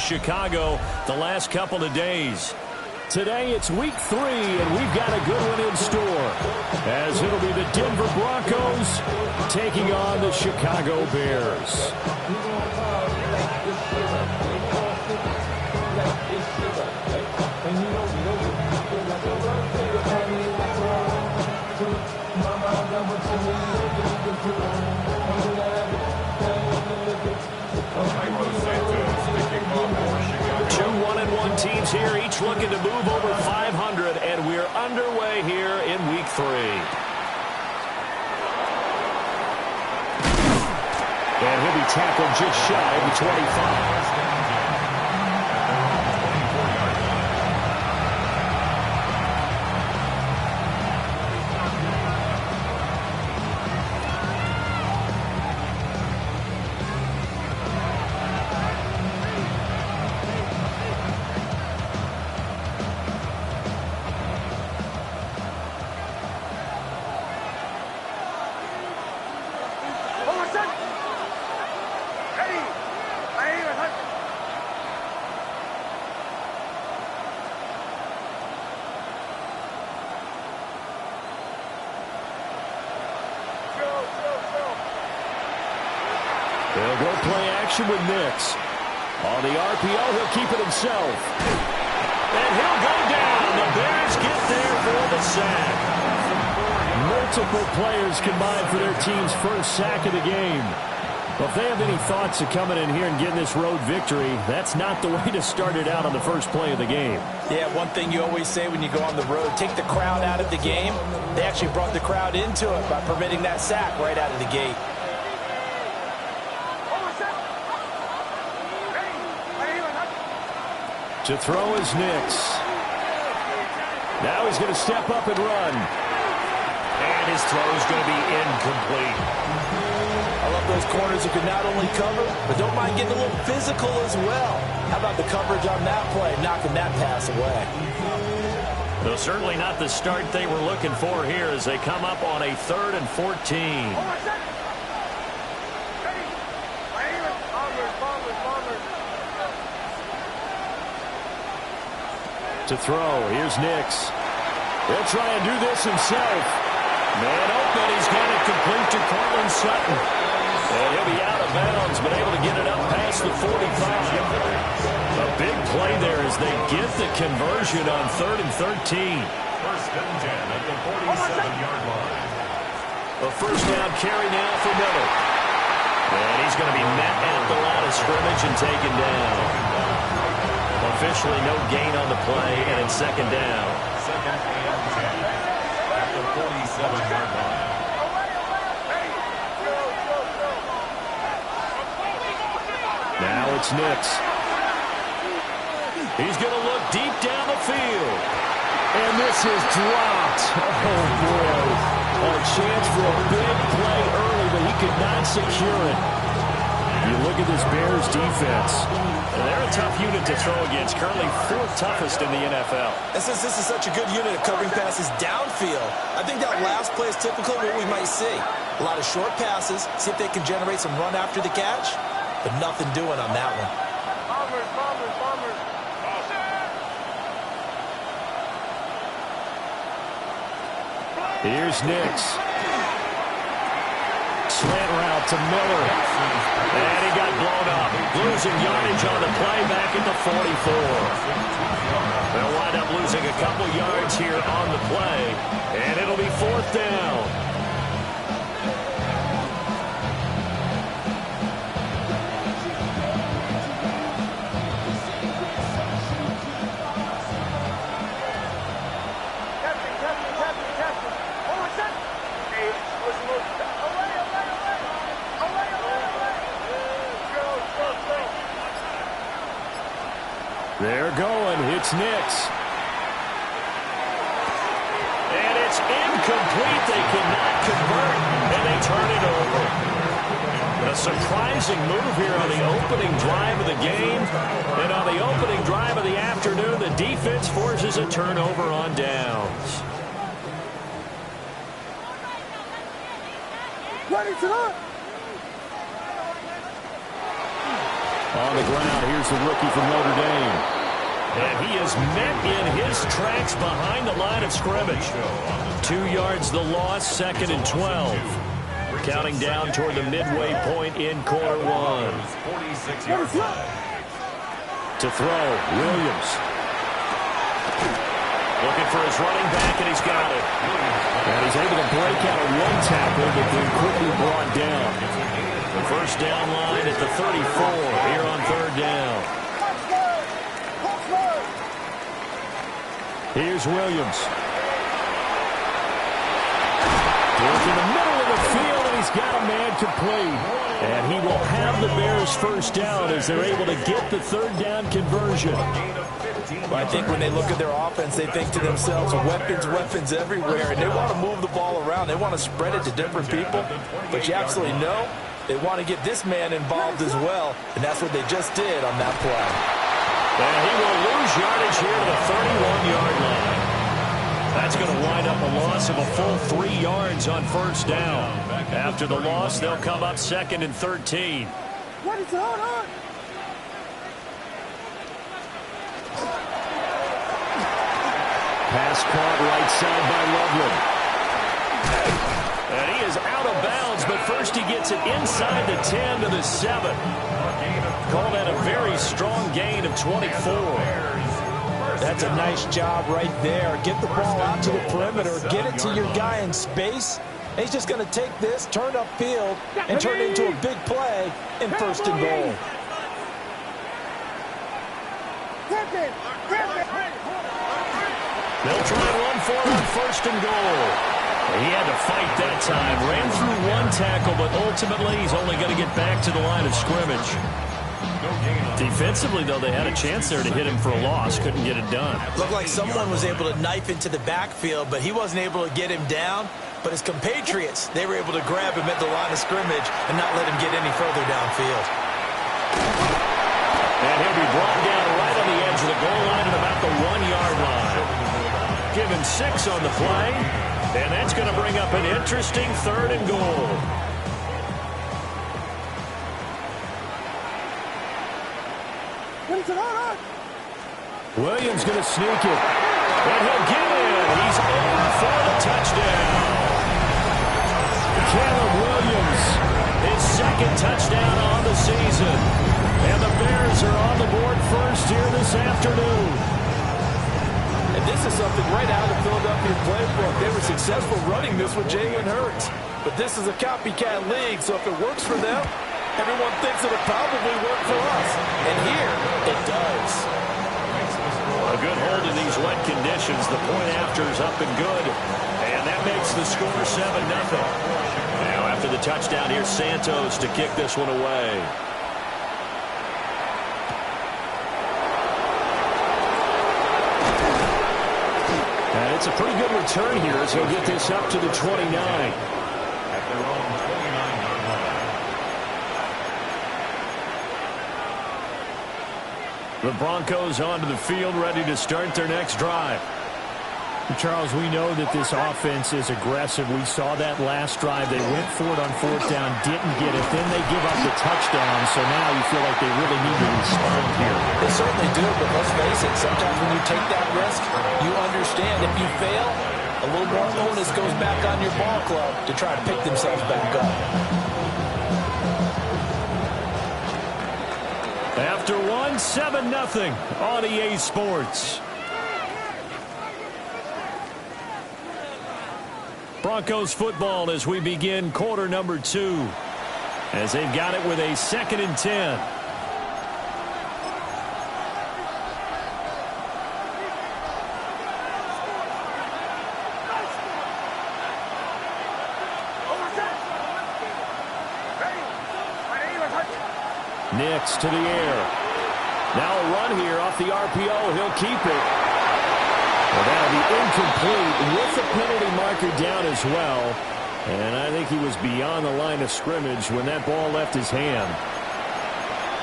Chicago the last couple of days. Today it's week 3, and we've got a good one in store, as it'll be the Denver Broncos taking on the Chicago Bears. Two 1-1 teams here, each looking to move over 500, and we're underway here in week 3. And he'll be tackled just shy of the 25. They'll go play action with Nix. On the RPO, he'll keep it himself. And he'll go down. The Bears get there for the sack. Multiple players combined for their team's first sack of the game. Well, if they have any thoughts of coming in here and getting this road victory, that's not the way to start it out on the first play of the game. Yeah, one thing you always say when you go on the road, take the crowd out of the game. They actually brought the crowd into it by permitting that sack right out of the gate. To throw is Nix. Now he's going to step up and run. And his throw is going to be incomplete. I love those corners who can not only cover, but don't mind getting a little physical as well. How about the coverage on that play, knocking that pass away? Though certainly not the start they were looking for here as they come up on a 3rd and 14. To throw, here's Nix. He'll try and do this himself. Man open, he's got it complete to Cortland Sutton. And he'll be out of bounds, but able to get it up past the 45. A big play there as they get the conversion on 3rd and 13. First and 10 at the 47-yard line. A first down carry now for Miller. And he's going to be met at the line of scrimmage and taken down. Officially no gain on the play, and it's 2nd down. 2nd and 10 at the 47-yard line. Now it's Nix. He's going to look deep down the field. And this is dropped. Oh, boy. A chance for a big play early, but he could not secure it. You look at this Bears defense. They're a tough unit to throw against. Currently 4th toughest in the NFL. And since this is such a good unit of covering passes downfield, I think that last play is typical of what we might see. A lot of short passes, see if they can generate some run after the catch, but nothing doing on that one. Here's Nix. Slant route to Miller. And he got blown up. Losing yardage on the play back at the 44. They'll wind up losing a couple yards here on the play. And it'll be 4th down. They're going. It's Nix. And it's incomplete. They cannot convert, and they turn it over. A surprising move here on the opening drive of the game. And on the opening drive of the afternoon, the defense forces a turnover on downs. On the ground, here's the rookie from Notre Dame. And he is met in his tracks behind the line of scrimmage. 2 yards the loss, 2nd and 12. Counting down toward the midway point in quarter one. 46-yard line. To throw, Williams. Looking for his running back, and he's got it. And he's able to break out of one tackle, but then quickly brought down. The first down line at the 34 here on 3rd down. Here's Williams. Goes in the middle of the field, and he's got a man complete. And he will have the Bears first down as they're able to get the 3rd down conversion. I think when they look at their offense, they think to themselves, weapons everywhere, and they want to move the ball around. They want to spread it to different people, but you absolutely know they want to get this man involved as well, and that's what they just did on that play. And he will lose yardage here to the 31-yard line. That's going to wind up a loss of a full 3 yards on first down. After the loss, they'll come up 2nd and 13. What is going on? Pass caught right side by Loveland. And he is out of bounds, but first he gets it inside the 10 to the 7. Call that a very strong gain of 24. That's a nice job right there. Get the ball out to the perimeter, get it to your guy in space. And he's just going to take this, turn upfield, and turn it into a big play in 1st and goal. They'll try and run for it on 1st and goal. He had to fight that time. Ran through one tackle, but ultimately he's only going to get back to the line of scrimmage. Defensively, though, they had a chance there to hit him for a loss. Couldn't get it done. Looked like someone was able to knife into the backfield, but he wasn't able to get him down. But his compatriots, they were able to grab him at the line of scrimmage and not let him get any further downfield. And he'll be brought down right on the edge of the goal line at about the 1-yard line. Give him 6 on the play, and that's going to bring up an interesting 3rd and goal. Williams going to sneak it. And he'll get in. He's over for the touchdown. Caleb Williams, his 2nd touchdown on the season. And the Bears are on the board first here this afternoon. And this is something right out of the Philadelphia playbook. They were successful running this with Jalen Hurts. But this is a copycat league, so if it works for them, everyone thinks it'll probably work for us. And here, it does. A good hold in these wet conditions. The point after is up and good. And that makes the score 7-0. Now after the touchdown, here's Santos to kick this one away. And it's a pretty good return here as he'll get this up to the 29. At their own 29-yard line. The Broncos onto the field, ready to start their next drive. Charles, we know that this offense is aggressive. We saw that last drive. They went for it on 4th down, didn't get it. Then they give up the touchdown, so now you feel like they really need to respond here. They certainly do, but let's face it, sometimes when you take that risk, you understand if you fail, a little more onus goes back on your ball club to try to pick themselves back up. After one, 7-0 on EA Sports. Broncos football as we begin quarter number 2. As they've got it with a 2nd and 10. Nix to the air. Now a run here off the RPO. He'll keep it. Well, that'll be incomplete with the penalty marker down as well. And I think he was beyond the line of scrimmage when that ball left his hand.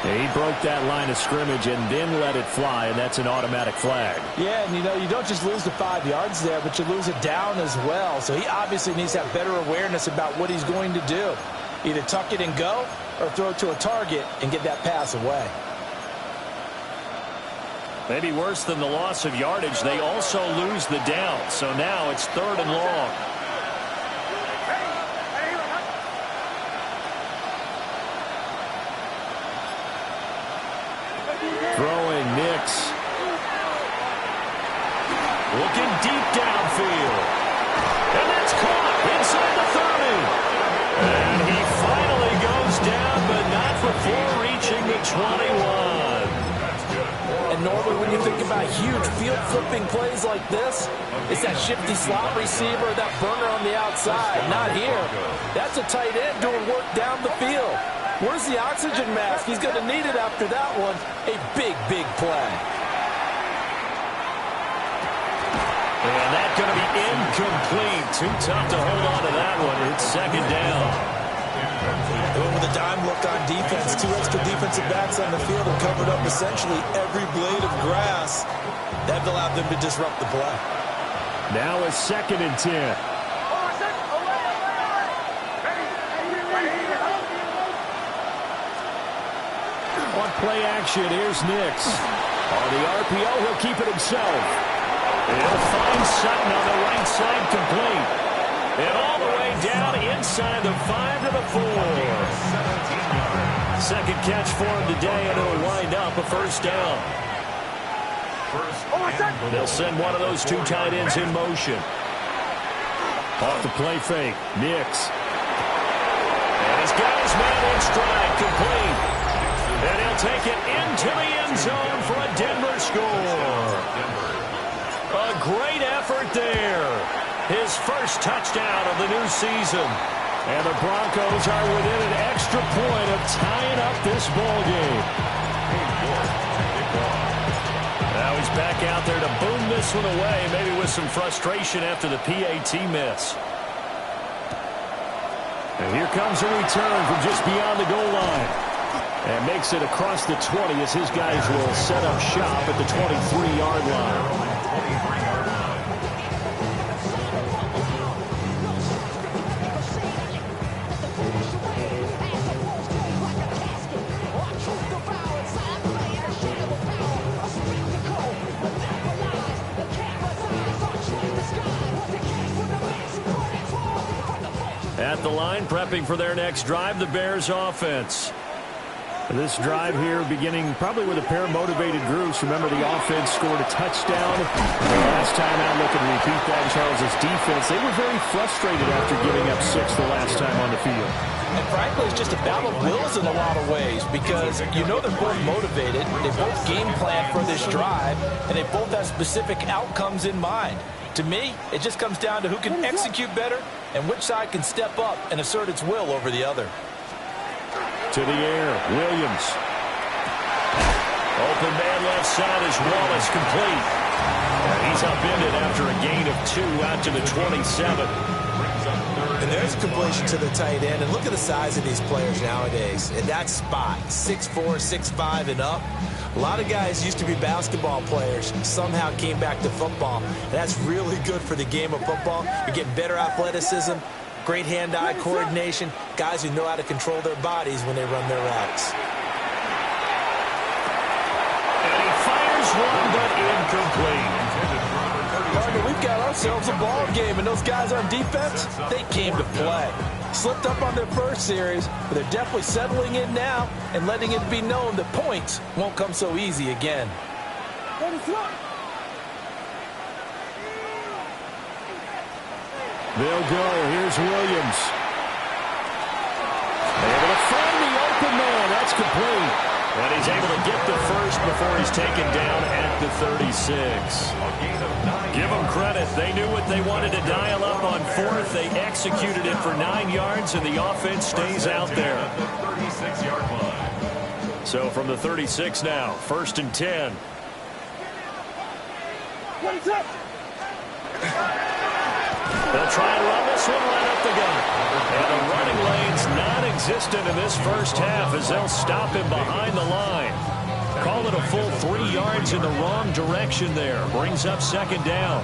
He broke that line of scrimmage and then let it fly, and that's an automatic flag. Yeah, and you don't just lose the 5 yards there, but you lose it down as well. So he obviously needs to have better awareness about what he's going to do. Either tuck it and go or throw it to a target and get that pass away. Maybe worse than the loss of yardage, they also lose the down. So now it's 3rd and long. Throwing Nix. Looking deep downfield. And that's caught inside the 30. And he finally goes down, but not before reaching the 21. And normally when you think about huge field-flipping plays like this, it's that shifty slot receiver, that burner on the outside. Not here. That's a tight end doing work down the field. Where's the oxygen mask? He's going to need it after that one. A big, big play. And that's going to be incomplete. Too tough to hold on to that one. It's 2nd down. With a dime look on defense, 2 extra defensive backs on the field and covered up essentially every blade of grass. That allowed them to disrupt the play. Now it's 2nd and 10. On play action, here's Nix. On the RPO, he'll keep it himself. He'll find Sutton on the right side, complete. And all the way down inside the 5 to the 4. Second catch for him today, and it'll wind up a 1st down. They'll send one of those 2 tight ends in motion. Off the play fake, Nix. And he's got his man in stride, complete. And he'll take it into the end zone for a Denver score. A great effort there. His first touchdown of the new season. And the Broncos are within an extra point of tying up this ball game. Now he's back out there to boom this one away, maybe with some frustration after the PAT miss. And here comes a return from just beyond the goal line. And makes it across the 20 as his guys will set up shop at the 23-yard line. At the line, prepping for their next drive, the Bears offense. This drive here beginning probably with a pair of motivated groups. Remember, the offense scored a touchdown. The last time out, look and repeat that. Charles's defense, they were very frustrated after giving up 6 the last time on the field. And frankly, it's just a battle of wills in a lot of ways because you know they're both motivated. They both game plan for this drive, and they both have specific outcomes in mind. To me, it just comes down to who can execute better and which side can step up and assert its will over the other. To the air, Williams. Open man left side is Wallace, complete. And he's upended after a gain of 2 out to the 27. And there's completion to the tight end. And look at the size of these players nowadays. In that spot, 6'4", 6'5", and up. A lot of guys used to be basketball players, somehow came back to football. And that's really good for the game of football. You're getting better athleticism, great hand-eye coordination, guys who know how to control their bodies when they run their routes. And he fires one, but incomplete. Partner, we've got ourselves a ball game, and those guys on defense, they came to play. Slipped up on their first series, but they're definitely settling in now and letting it be known that points won't come so easy again. They'll go. Here's Williams. Able to find the open man. That's complete. And he's able to get the first before he's taken down at the 36. Give them credit. They knew what they wanted to dial up on 4th. They executed it for 9 yards, and the offense stays out there. So from the 36 now, 1st and 10. They'll try and run this one right up the gut. And the running lane's non-existent in this first half as they'll stop him behind the line. Call it a full 3 yards in the wrong direction there. Brings up 2nd down.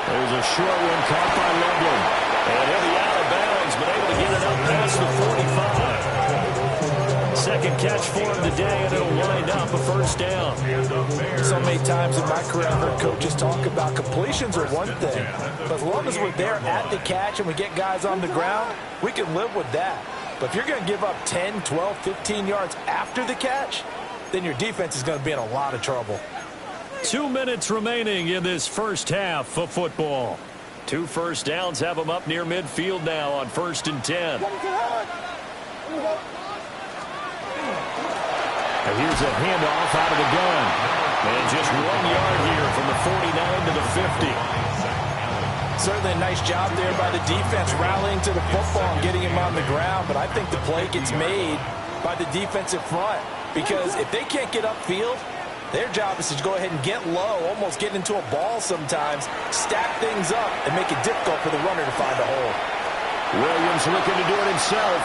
There's a short one caught by Loveland. And he'll be out of bounds, but able to get it up past the 45. Second catch for him today, and it'll wind up a first down. So many times in my career, I've heard coaches talk about completions are one thing. But as long as we're there at the catch and we get guys on the ground, we can live with that. But if you're going to give up 10, 12, 15 yards after the catch, then your defense is going to be in a lot of trouble. 2 minutes remaining in this first half of football. 2 first downs have them up near midfield now on 1st and 10. And here's a handoff out of the gun. And just 1 yard here from the 49 to the 50. Certainly a nice job there by the defense rallying to the football and getting him on the ground. But I think the play gets made by the defensive front. Because if they can't get upfield, their job is to go ahead and get low, almost get into a ball sometimes, stack things up, and make it difficult for the runner to find a hole. Williams looking to do it himself.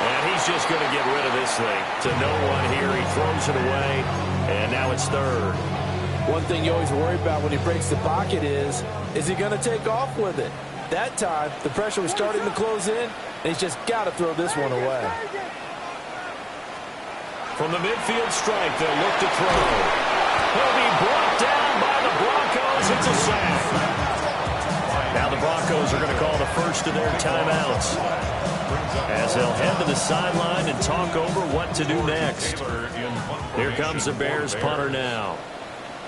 And he's just going to get rid of this thing. To no one here. He throws it away. And now it's third. One thing you always worry about when he breaks the pocket is he going to take off with it? That time, the pressure was starting to close in, and he's just got to throw this one away. From the midfield strike, they'll look to throw. He'll be brought down by the Broncos. It's a sack. Now the Broncos are going to call the first of their timeouts, as they'll head to the sideline and talk over what to do next. Here comes the Bears punter now,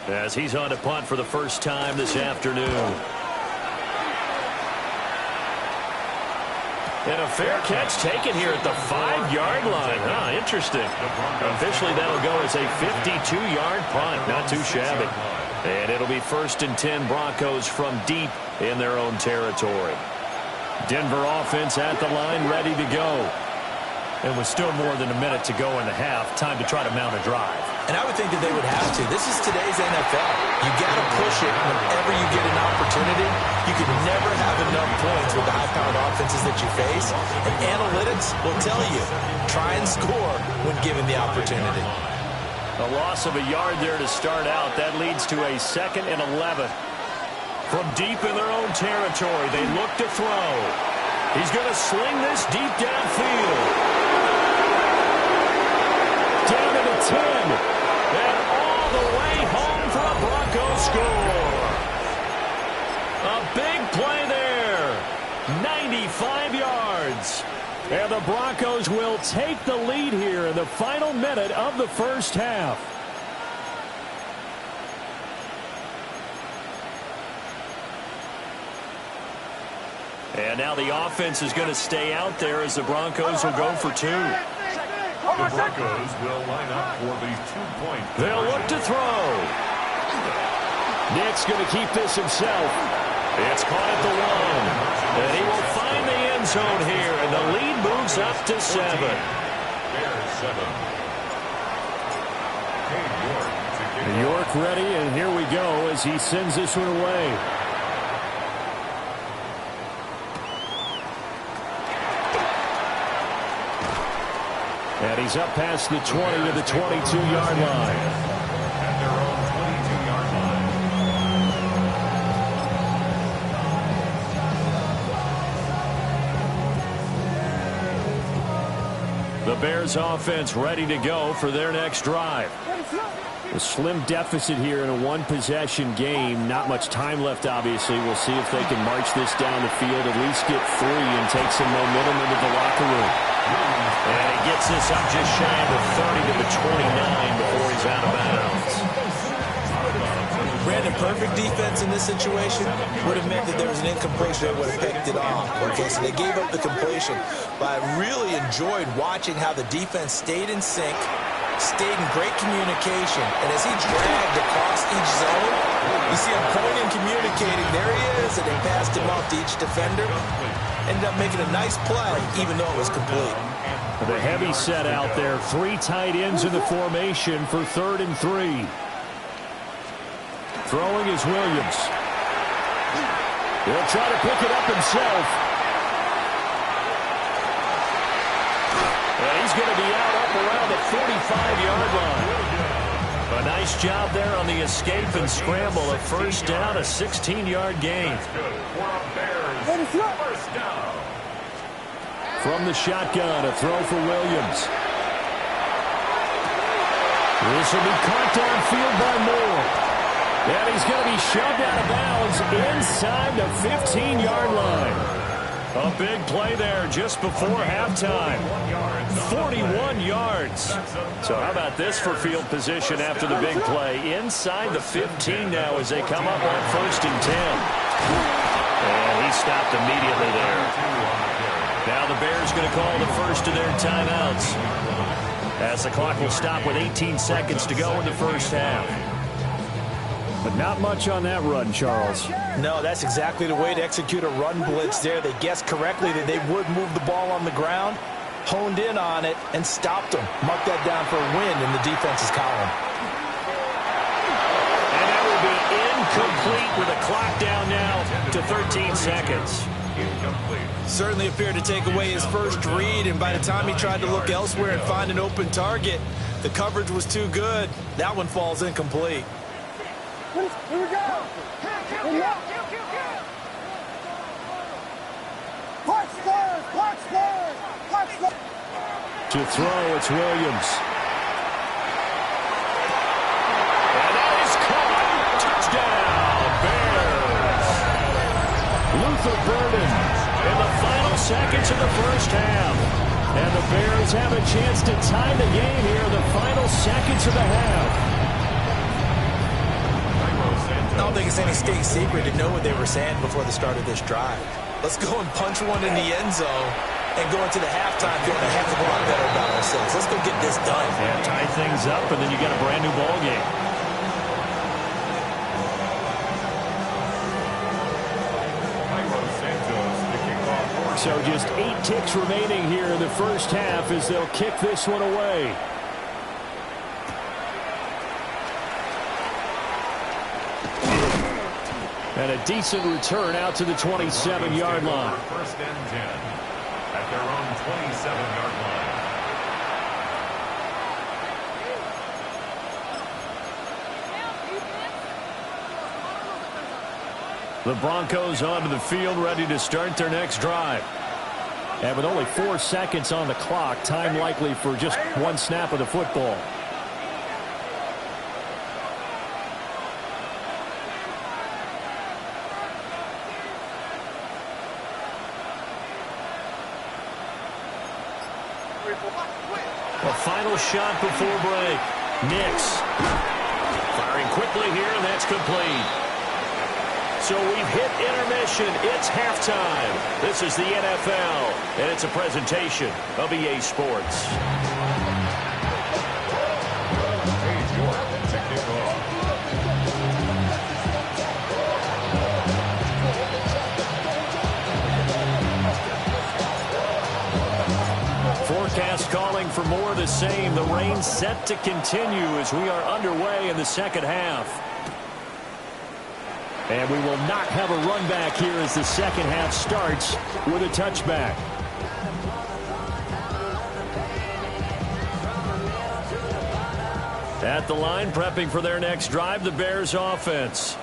as he's on to punt for the first time this afternoon. And a fair catch taken here at the 5-yard line. Interesting. Officially, that'll go as a 52-yard punt. Not too shabby. And it'll be 1st and 10 Broncos from deep in their own territory. Denver offense at the line, ready to go. And with still more than a minute to go in the half, time to try to mount a drive. And I would think that they would have to. This is today's NFL. You got to push it whenever you get an opportunity. You can never have enough points with the high-powered offenses that you face. And analytics will tell you, try and score when given the opportunity. A loss of a yard there to start out. That leads to a 2nd and 11. From deep in their own territory, they look to throw. He's going to sling this deep downfield. Down to the 10. And all the way home for a Broncos score. A big play there. 95 yards. And the Broncos will take the lead here in the final minute of the first half. And now the offense is going to stay out there as the Broncos will go for 2. The Broncos will line up for the 2-point. They'll look to throw. Nick's going to keep this himself. It's caught at the 1. And he will find the end zone here. And the lead moves up to 7. Bears 7. York ready, and here we go as he sends this one away. And he's up past the 20 to the 22-yard line. At their own 22-yard line. The Bears offense ready to go for their next drive. A slim deficit here in a one-possession game. Not much time left, obviously. We'll see if they can march this down the field, at least get 3 and take some momentum into the locker room. And he gets this up just shy of the 30 to the 29 before he's out of bounds. Brandon, perfect defense in this situation would have meant that there was an incompletion that would have picked it off. Okay, so they gave up the completion. But I really enjoyed watching how the defense stayed in sync, stayed in great communication. And as he dragged across each zone, you see him pointing, communicating. There he is, and they passed him off to each defender. Ended up making a nice play, even though it was complete. The heavy set out there. 3 tight ends in the formation for 3rd and 3. Throwing is Williams. He'll try to pick it up himself. And he's going to be out up around the 5-yard line. A nice job there on the escape and scramble. A first down, a 16-yard gain. From the shotgun, a throw for Williams. This will be caught downfield by Moore. And he's going to be shoved out of bounds inside the 15-yard line. A big play there just before halftime. 41 yards. So how about this for field position after the big play? Inside the 15 now as they come up on 1st and 10. And he stopped immediately there. Now the Bears going to call the first of their timeouts, as the clock will stop with 18 seconds to go in the first half. But not much on that run, Charles. No, that's exactly the way to execute a run blitz there. They guessed correctly that they would move the ball on the ground, honed in on it, and stopped them. Mark that down for a win in the defense's column. And that will be incomplete with a clock down now to 13 seconds. Certainly appeared to take away his first read, and by the time he tried to look elsewhere and find an open target, the coverage was too good. That one falls incomplete. Here we go. To throw, it's Williams. And that is caught. Touchdown, Bears. Luther Burden In the final seconds of the first half. And the Bears have a chance to tie the game here in the final seconds of the half. I don't think it's any state secret to know what they were saying before the start of this drive. Let's go and punch one in the end zone and go into the halftime feeling a heck of a lot better about ourselves. Let's go get this done. Yeah, tie things up, and then you got a brand new ball game. So just 8 ticks remaining here in the first half as they'll kick this one away. And a decent return out to the 27-yard line. First and 10 at their own 27-yard line. The Broncos onto the field, ready to start their next drive. And with only 4 seconds on the clock, time likely for just one snap of the football. A final shot before break. Nix firing quickly here, and that's complete. So we've hit intermission. It's halftime. This is the NFL, and it's a presentation of EA Sports. Forecast calling for more of the same. The rain set to continue as we are underway in the second half. And we will not have a run back here as the second half starts with a touchback. At the line, prepping for their next drive, the Bears offense.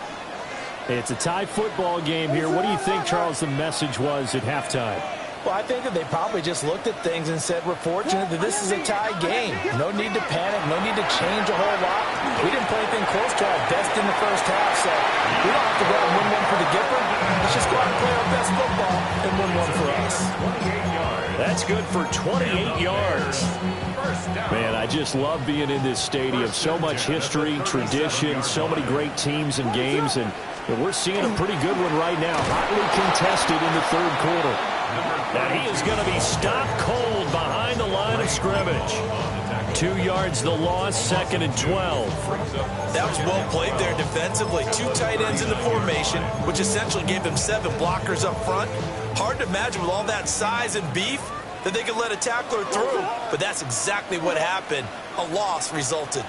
It's a tie football game here. What do you think, Charles, the message was at halftime? Well, I think that they probably just looked at things and said, we're fortunate that this is a tie game. No need to panic. No need to change a whole lot. We didn't play anything close to our best in the first half, so we don't have to go out and win one for the Gipper. Let's just go out and play our best football and win one for us. 28 yards. That's good for 28 yards. Man, I just love being in this stadium. So much history, tradition, so many great teams and games, and we're seeing a pretty good one right now, hotly contested in the third quarter. And he is going to be stopped cold behind the line of scrimmage. 2 yards the loss, 2nd and 12. That was well played there defensively. 2 tight ends in the formation, which essentially gave them 7 blockers up front. Hard to imagine with all that size and beef that they could let a tackler through, but that's exactly what happened. A loss resulted.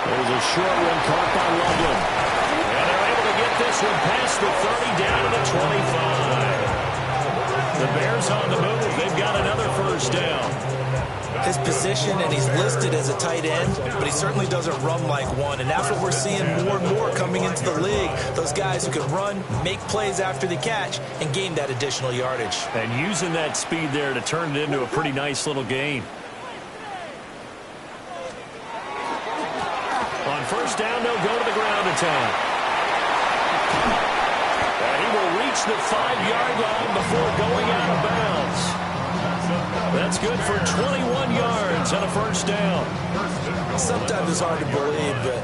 There's a short one caught by Loveland. And they're able to get this one past the 30 down to the 25. The Bears on the move. They've got another first first down. His position, and he's listed as a tight end, but he certainly doesn't run like one, and that's what we're seeing more and more coming into the league. Those guys who can run, make plays after the catch, and gain that additional yardage. And using that speed there to turn it into a pretty nice little gain. On first down, they'll go to the ground attack. And he will reach the 5-yard line before going out of bounds. That's good for 21 yards and a first down. Sometimes it's hard to believe, but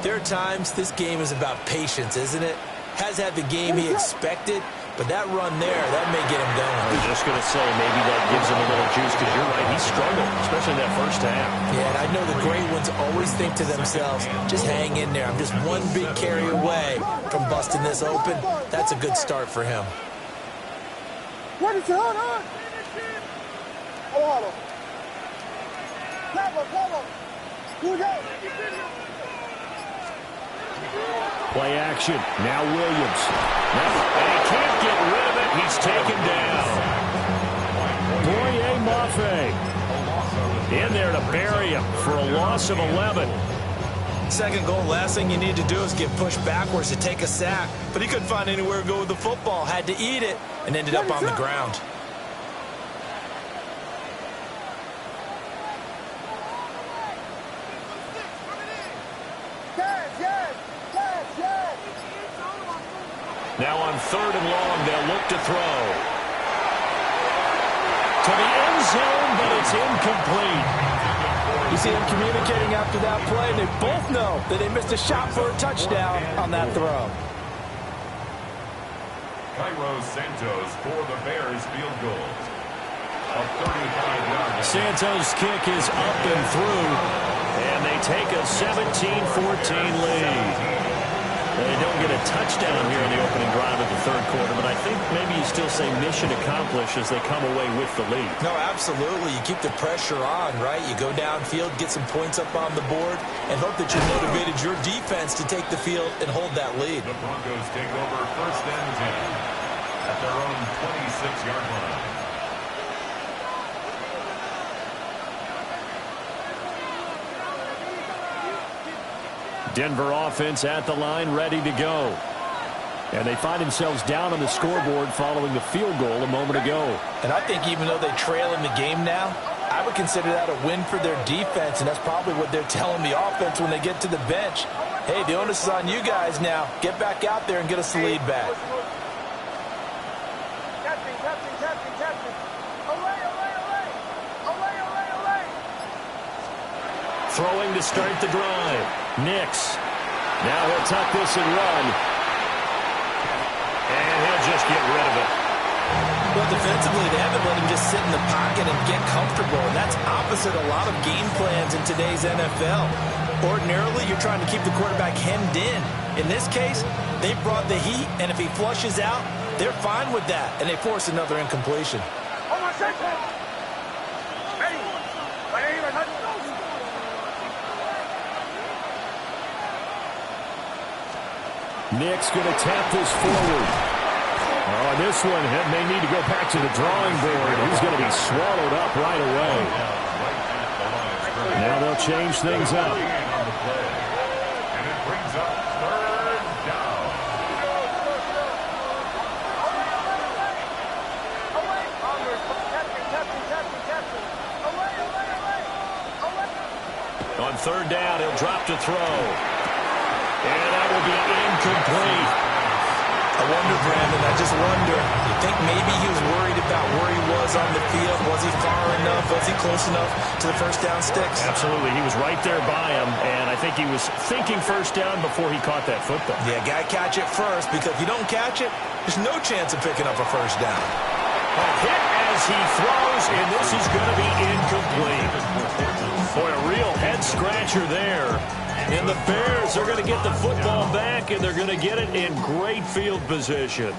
there are times this game is about patience, isn't it? Has had the game he expected, but that run there, that may get him going. I was just going to say, maybe that gives him a little juice, because you're right, he struggled, especially in that first half. Yeah, and I know the great ones always think to themselves, just hang in there. I'm just one big carry away from busting this open. That's a good start for him. Hold on. Play action. Now Williams. And he can't get rid of it. He's taken down. Boye Mafe in there to bury him for a loss of 11. Second goal, last thing you need to do is get pushed backwards to take a sack. But he couldn't find anywhere to go with the football. Had to eat it and ended up on the ground. Now on third and long, they'll look to throw. To the end zone, but it's incomplete. You see them communicating after that play. They both know that they missed a shot for a touchdown on that throw. Cairo Santos for the Bears field goal. A 35-yard. Santos' kick is up and through, and they take a 17-14 lead. They don't get a touchdown here in the opening drive of the third quarter, but I think maybe you still say mission accomplished as they come away with the lead. No, absolutely. You keep the pressure on, right? You go downfield, get some points up on the board, and hope that you motivated your defense to take the field and hold that lead. The Broncos take over first and 10 at their own 26-yard line. Denver offense at the line, ready to go. And they find themselves down on the scoreboard following the field goal a moment ago. And I think even though they trail in the game now, I would consider that a win for their defense, and that's probably what they're telling the offense when they get to the bench. Hey, the onus is on you guys now. Get back out there and get us the lead back. Throwing to start the drive. Nix. Now he'll tuck this and run. And he'll just get rid of it. Well, defensively, they haven't let him just sit in the pocket and get comfortable, and that's opposite a lot of game plans in today's NFL. Ordinarily, you're trying to keep the quarterback hemmed in. In this case, they brought the heat, and if he flushes out, they're fine with that, and they force another incompletion. Nick's going to tap this forward. Oh, this one may need to go back to the drawing board. He's going to be swallowed up right away. Now they'll change things up. And it brings up third down. On third down, he'll drop to throw. And that will be incomplete. I wonder, Brandon, I just wonder, you think maybe he was worried about where he was on the field? Was he far enough? Was he close enough to the first down sticks? Absolutely. He was right there by him, and I think he was thinking first down before he caught that football. Yeah, got to catch it first, because if you don't catch it, there's no chance of picking up a first down. A hit as he throws, and this is going to be incomplete. Boy, a real head-scratcher there. And the Bears are going to get the football back, and they're going to get it in great field position.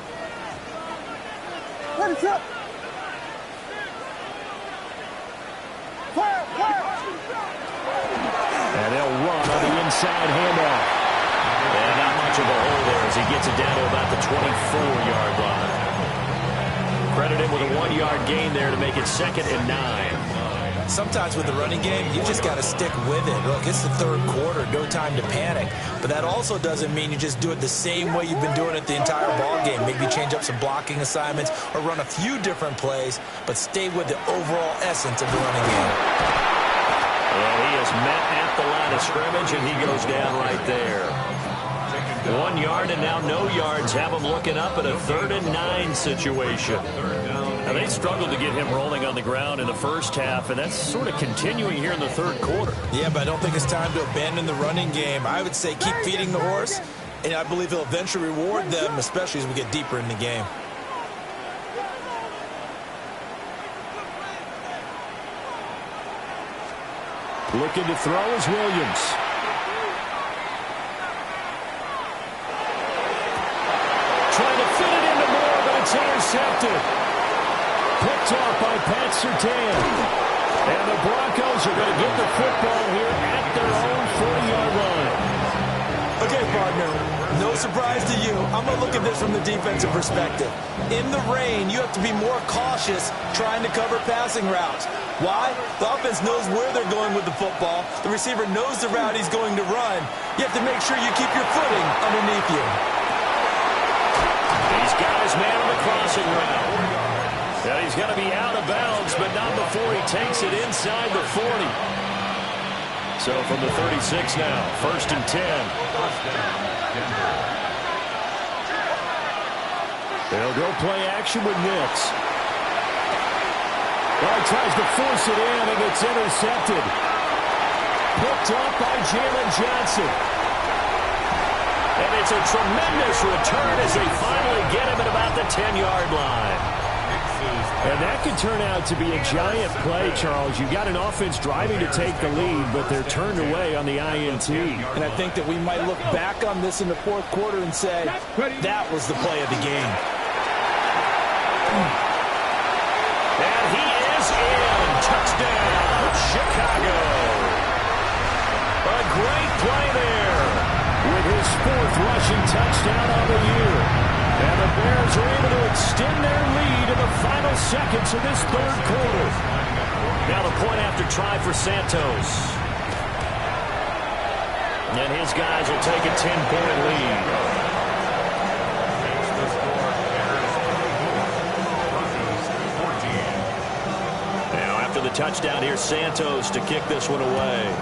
Let it up. And they'll run on the inside handoff. And not much of a hole there as he gets it down to about the 24-yard line. Credit him with a 1-yard gain there to make it 2nd and 9. Sometimes with the running game, you just got to stick with it. Look, it's the third quarter, no time to panic. But that also doesn't mean you just do it the same way you've been doing it the entire ball game. Maybe change up some blocking assignments or run a few different plays, but stay with the overall essence of the running game. And he is met at the line of scrimmage, and he goes down right there. 1 yard and now no yards. Have him looking up at a 3rd and 9 situation. Now, they struggled to get him rolling on the ground in the first half, and that's sort of continuing here in the third quarter. Yeah, but I don't think it's time to abandon the running game. I would say keep feeding the horse, and I believe he'll eventually reward them, especially as we get deeper in the game. Looking to throw is Williams. Trying to fit it into Moore, but it's intercepted. Picked off by Pat Surtain. And the Broncos are going to get the football here at their own 40-yard line. Okay, partner, no surprise to you. I'm going to look at this from the defensive perspective. In the rain, you have to be more cautious trying to cover passing routes. Why? The offense knows where they're going with the football. The receiver knows the route he's going to run. You have to make sure you keep your footing underneath you. These guys man on the crossing route. Yeah, he's going to be out of bounds, but not before he takes it inside the 40. So from the 36 now, 1st and 10. They'll go play action with Nix. Well, he tries to force it in, and it's intercepted. Picked up by Jalen Johnson. And it's a tremendous return as they finally get him at about the 10-yard line. And that could turn out to be a giant play, Charles. You've got an offense driving to take the lead, but they're turned away on the INT. And I think that we might look back on this in the fourth quarter and say, that was the play of the game. And he is in. Touchdown, Chicago. A great play there with his 4th rushing touchdown on the year. And the Bears are able to extend their lead in the final seconds of this third quarter. Now the point after try for Santos. And his guys will take a 10-point lead. Now after the touchdown, here's Santos to kick this one away.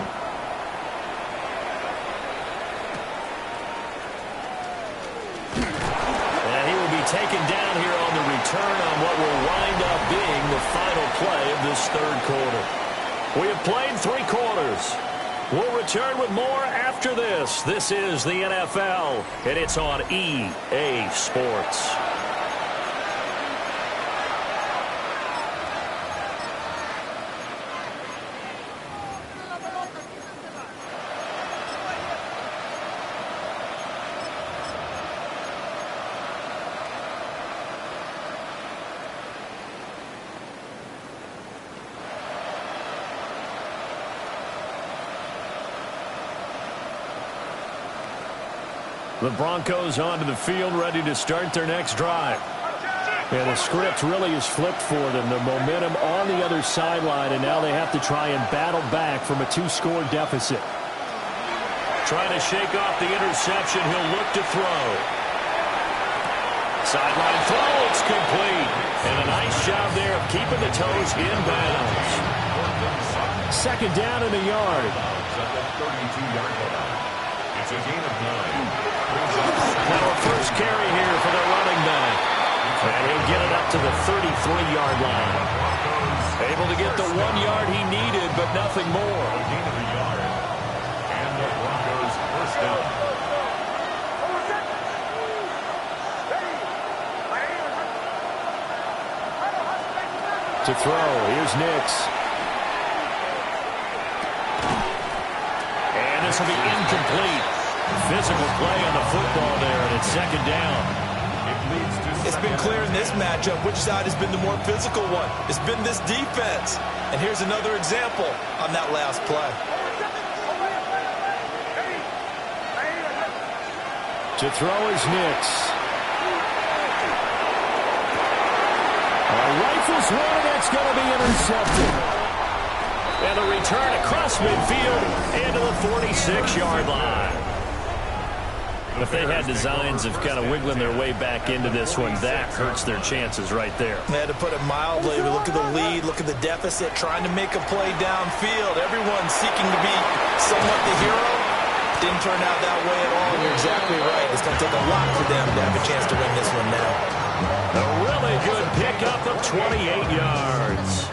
Taken down here on the return on what will wind up being the final play of this third quarter. We have played 3 quarters. We'll return with more after this. This is the NFL, and it's on EA Sports. The Broncos onto the field, ready to start their next drive. And the script really is flipped for them. The momentum on the other sideline, and now they have to try and battle back from a 2-score deficit. Trying to shake off the interception. He'll look to throw. Sideline throw, it's complete. And a nice job there of keeping the toes in bounds. 2nd down in a yard. It's a gain of 9. Now a first carry here for the running back. And he'll get it up to the 33-yard line. Able to get the 1 yard he needed, but nothing more. Gain of a yard. And the Broncos first down. To throw, here's Nix. And this will be incomplete. Physical play on the football there, and it's 2nd down. It's been clear in this matchup which side has been the more physical one. It's been this defense. And here's another example on that last play. To throw is Nix. throws one, and it's going to be intercepted. And the return across midfield into the 46-yard line. If they had designs of kind of wiggling their way back into this one, that hurts their chances right there. They had to put it mildly. Look at the lead, look at the deficit, trying to make a play downfield. Everyone seeking to be somewhat the hero. Didn't turn out that way at all, and you're exactly right. It's going to take a lot for them to have a chance to win this one now. A really good pickup of 28 yards.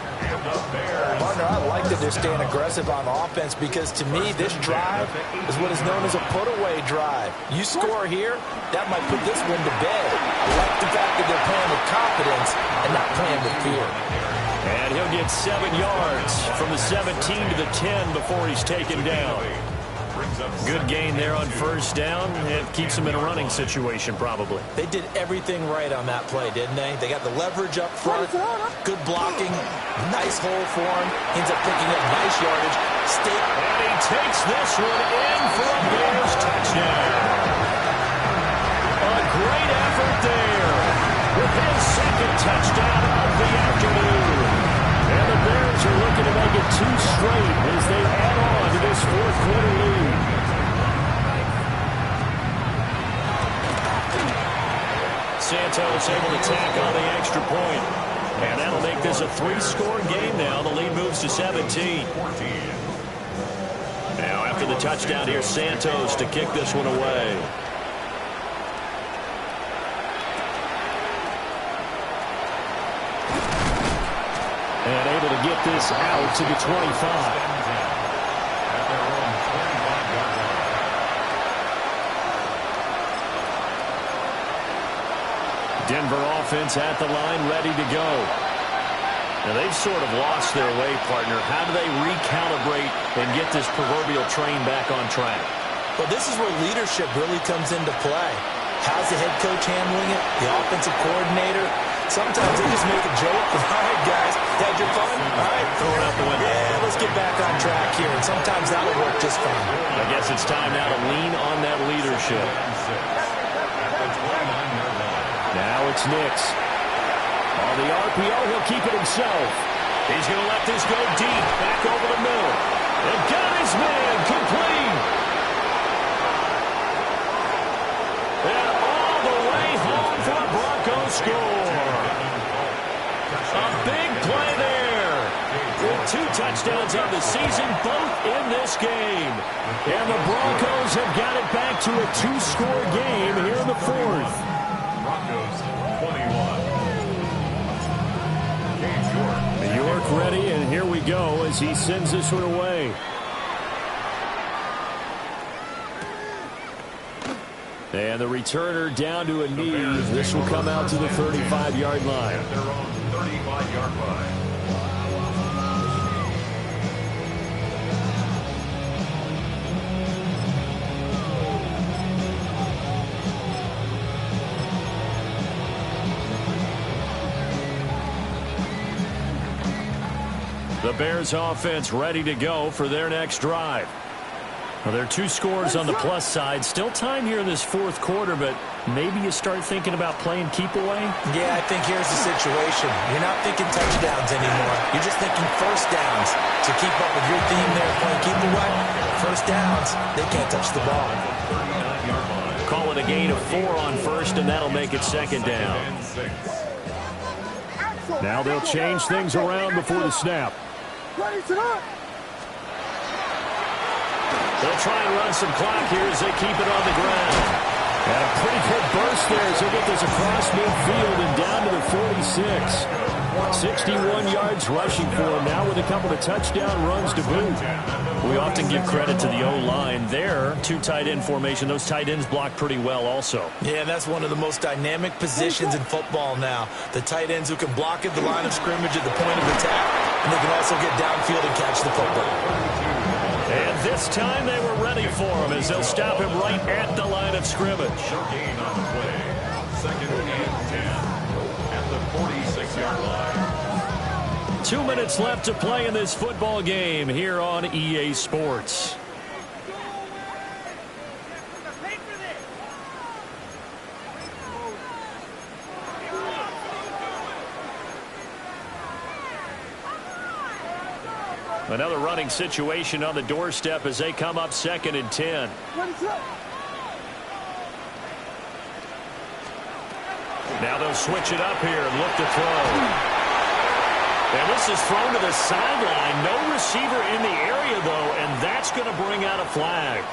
Partner, I like that they're staying aggressive on offense because, to me, this drive is what is known as a put-away drive. You score here, that might put this one to bed. I like the fact that they're playing with confidence and not playing with fear. And he'll get 7 yards from the 17 to the 10 before he's taken down. Good gain there on first down. It keeps him in a running situation, probably. They did everything right on that play, didn't they? They got the leverage up front, good blocking, nice hole for him. Ends up picking up nice yardage. And he takes this one in for a Bears touchdown. A great effort there with his second touchdown of the afternoon. And the Bears are looking to make it 2 straight as they add on to this fourth-quarter lead. Santos able to tack on the extra point. And that'll make this a 3-score game now. The lead moves to 17. Now after the touchdown, here's Santos to kick this one away. And able to get this out to the 25. Denver offense at the line, ready to go. Now, they've sort of lost their way, partner. How do they recalibrate and get this proverbial train back on track? Well, this is where leadership really comes into play. How's the head coach handling it? The offensive coordinator? Sometimes they just make a joke. All right, guys, had your fun? All right, throw it out the window. Yeah, let's get back on track here. And sometimes that'll work just fine. I guess it's time now to lean on that leadership. Now it's Nix. On the RPO, he'll keep it himself. He's going to let this go deep, back over the middle. And got his man complete. And all the way home for a Broncos score. A big play there. With 2 touchdowns on the season, both in this game. And the Broncos have got it back to a 2-score game here in the fourth. Broncos 21. New York ready, and here we go as he sends this one away. And the returner down to a knee. This will come out to the 35-yard line. At their own 35-yard line. The Bears offense ready to go for their next drive. Well, there are 2 scores on the plus side. Still time here in this fourth quarter, but maybe you start thinking about playing keep away? Yeah, I think here's the situation. You're not thinking touchdowns anymore. You're just thinking first downs. To keep up with your theme there, playing keep away, first downs, they can't touch the ball. Call it a gain of 4 on first, and that'll make it second down. Now they'll change things around before the snap. They'll try and run some clock here as they keep it on the ground. And a pretty good burst there as they get this across midfield and down to the 46. 61 yards rushing for him now with a couple of touchdown runs to boot. We often give credit to the O-line there. 2 tight end formation. Those tight ends block pretty well also. Yeah, that's one of the most dynamic positions in football now. The tight ends who can block at the line of scrimmage at the point of attack, and they can also get downfield and catch the football. And this time they were ready for him as they'll stop him right at the line of scrimmage. Gain on the play. 2nd and 10 at the 46-yard line. 2 minutes left to play in this football game here on EA Sports. Another running situation on the doorstep as they come up 2nd and 10. Now they'll switch it up here and look to throw. And this is thrown to the sideline. No receiver in the area, though, and that's going to bring out a flag.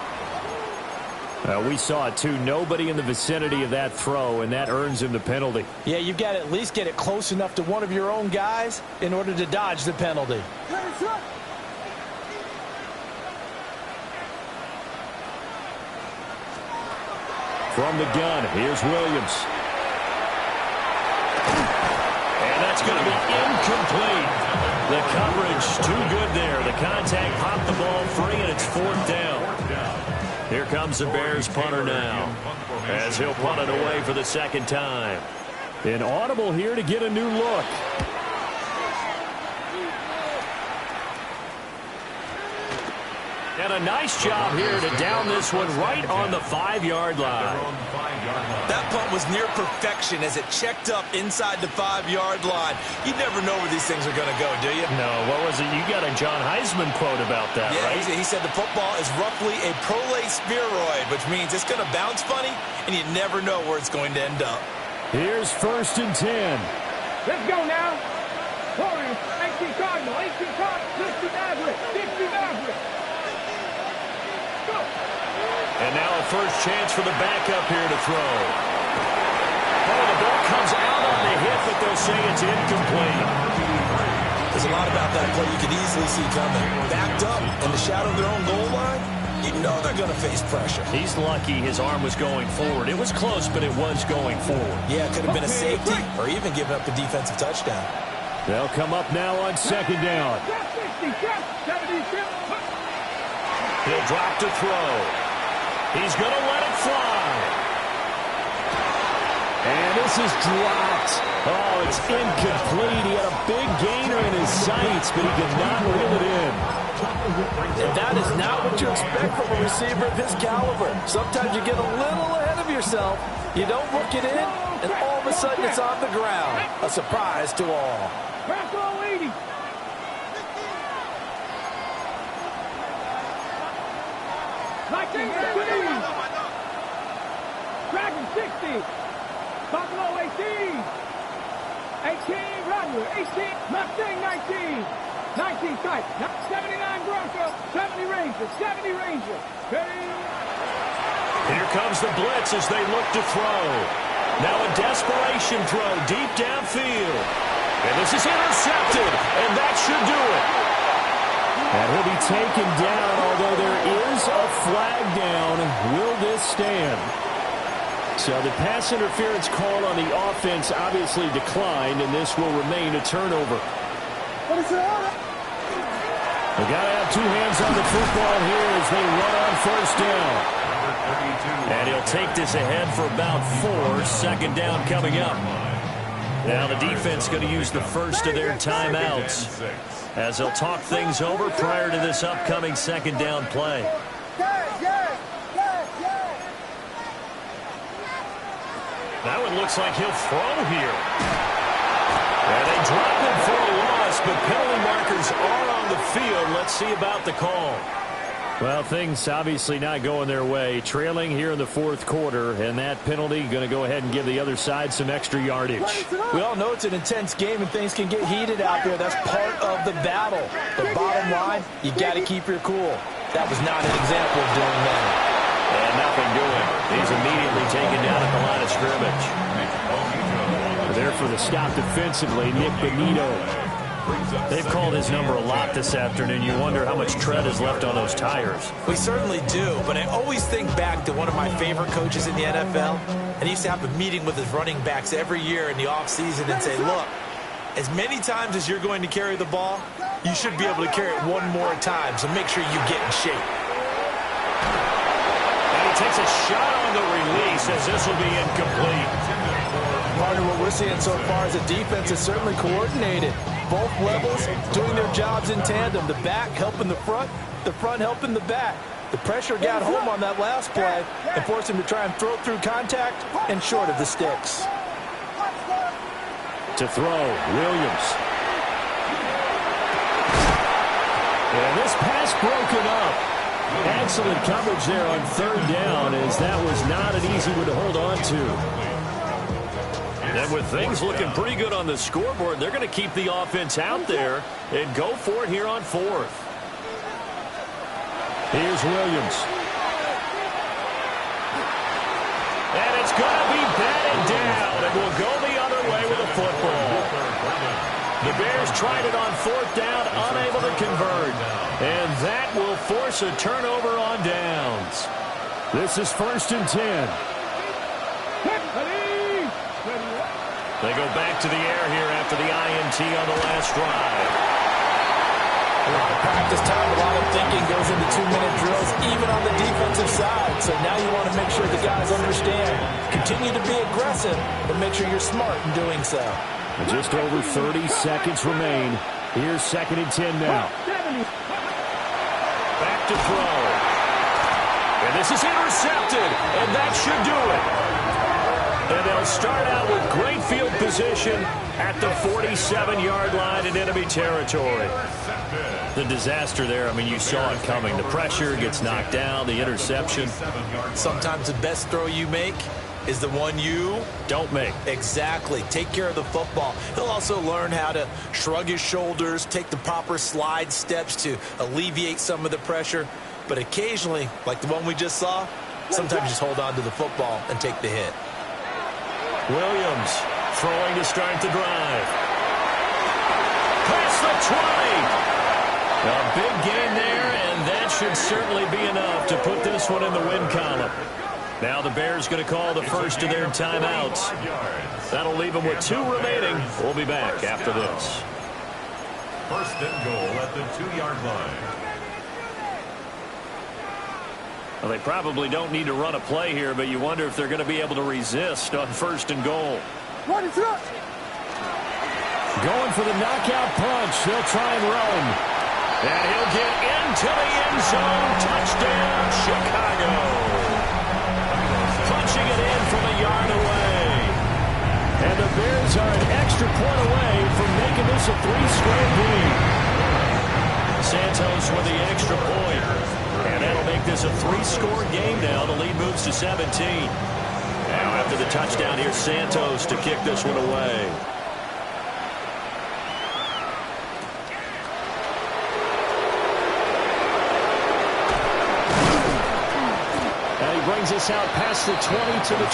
We saw it, too. Nobody in the vicinity of that throw, and that earns him the penalty. Yeah, you've got to at least get it close enough to one of your own guys in order to dodge the penalty. From the gun, here's Williams. And that's going to be incomplete. The coverage too good there. The contact popped the ball free, and it's 4th down. Here comes the Bears punter now, as he'll punt it away for the 2nd time. An audible here to get a new look. And a nice job here to down this one right on the 5-yard line. That punt was near perfection as it checked up inside the 5-yard line. You never know where these things are going to go, do you? No, what was it? You got a John Heisman quote about that, right? He said the football is roughly a prolate spheroid, which means it's going to bounce funny, and you never know where it's going to end up. Here's 1st and 10. Let's go now. Warriors, 18 Cardinal, 18 Cardinal, 50 Maverick, 50 Maverick. Go. And now a first chance for the backup here to throw. Oh, the ball comes out on the hit, but they'll say it's incomplete. There's a lot about that play you could easily see coming. Backed up in the shadow of their own goal line, you know they're going to face pressure. He's lucky his arm was going forward. It was close, but it was going forward. Yeah, it could have been a safety or even given up a defensive touchdown. They'll come up now on 2nd down. He'll drop to throw. He's going to let it fly. And this is dropped. Oh, it's incomplete. He had a big gainer in his sights, but he could not reel it in. And that is not what you expect from a receiver of his caliber. Sometimes you get a little ahead of yourself. You don't look it in, and all of a sudden it's on the ground. A surprise to all. Bravo 80. Dragon 60. Buffalo 18. 18 Runner. 18 Mustang 19. 19 type. 79 Bronco. 70 Ranger. 70 Ranger. Here comes the blitz as they look to throw. Now a desperation throw deep downfield. And this is intercepted, and that should do it. And he'll be taken down, although there is a flag down. Will this stand? So the pass interference call on the offense obviously declined, and this will remain a turnover. They got to have two hands on the football here as they run on 1st down. And he'll take this ahead for about 4. 2nd down coming up. Now the defense going to use the first of their timeouts as they'll talk things over prior to this upcoming 2nd down play. That one looks like he'll throw here. And they drop him for a loss, but penalty markers are on the field. Let's see about the call. Well, things obviously not going their way. Trailing here in the 4th quarter, and that penalty going to go ahead and give the other side some extra yardage. We all know it's an intense game and things can get heated out there. That's part of the battle. But bottom line, you got to keep your cool. That was not an example of doing that. And nothing doing. He's immediately taken down at the line of scrimmage. There for the stop defensively, Nick Benito. They've called his number a lot this afternoon. You wonder how much tread is left on those tires. We certainly do, but I always think back to one of my favorite coaches in the NFL, and he used to have a meeting with his running backs every year in the offseason and say, look, as many times as you're going to carry the ball, you should be able to carry it one more time, so make sure you get in shape. And he takes a shot on the release as this will be incomplete. Part of what we're seeing so far is the defense is certainly coordinated. Both levels doing their jobs in tandem. The back helping the front helping the back. The pressure got home on that last play and forced him to try and throw through contact and short of the sticks. To throw, Williams. And this pass broken up. Excellent coverage there on third down, as that was not an easy one to hold on to. And with things looking pretty good on the scoreboard, they're going to keep the offense out there and go for it here on fourth. Here's Williams. And it's going to be batted down, and we'll go the other way with the football. The Bears tried it on fourth down, unable to convert. And that will force a turnover on downs. This is 1st and 10. They go back to the air here after the INT on the last drive. A lot of practice time, a lot of thinking goes into 2-minute drills, even on the defensive side. So now you want to make sure the guys understand. Continue to be aggressive, but make sure you're smart in doing so. Just over 30 seconds remain. Here's 2nd and 10 now. Back to throw. And this is intercepted, and that should do it. And they'll start out with great field position at the 47-yard line in enemy territory. The disaster there, I mean, you saw it coming. The pressure gets knocked down, the interception. Sometimes the best throw you make is the one you don't make. Exactly. Take care of the football. He'll also learn how to shrug his shoulders, take the proper slide steps to alleviate some of the pressure. But occasionally, like the one we just saw, sometimes just hold on to the football and take the hit. Williams throwing to start the drive. Past the 20. A big gain there, and that should certainly be enough to put this one in the win column. Now the Bears going to call the first of their timeouts. That'll leave them with 2 remaining. We'll be back after this. 1st and goal at the 2-yard line. Well, they probably don't need to run a play here, but you wonder if they're going to be able to resist on 1st and goal. Going for the knockout punch. He'll try and run. And he'll get into the end zone. Touchdown, Chicago. Punching it in from a yard away. And the Bears are an extra point away from making this a 3-score game. Santos with the extra point. And that'll make this a 3-score game now. The lead moves to 17. Now after the touchdown, here's Santos to kick this one away. And he brings us out past the 20 to the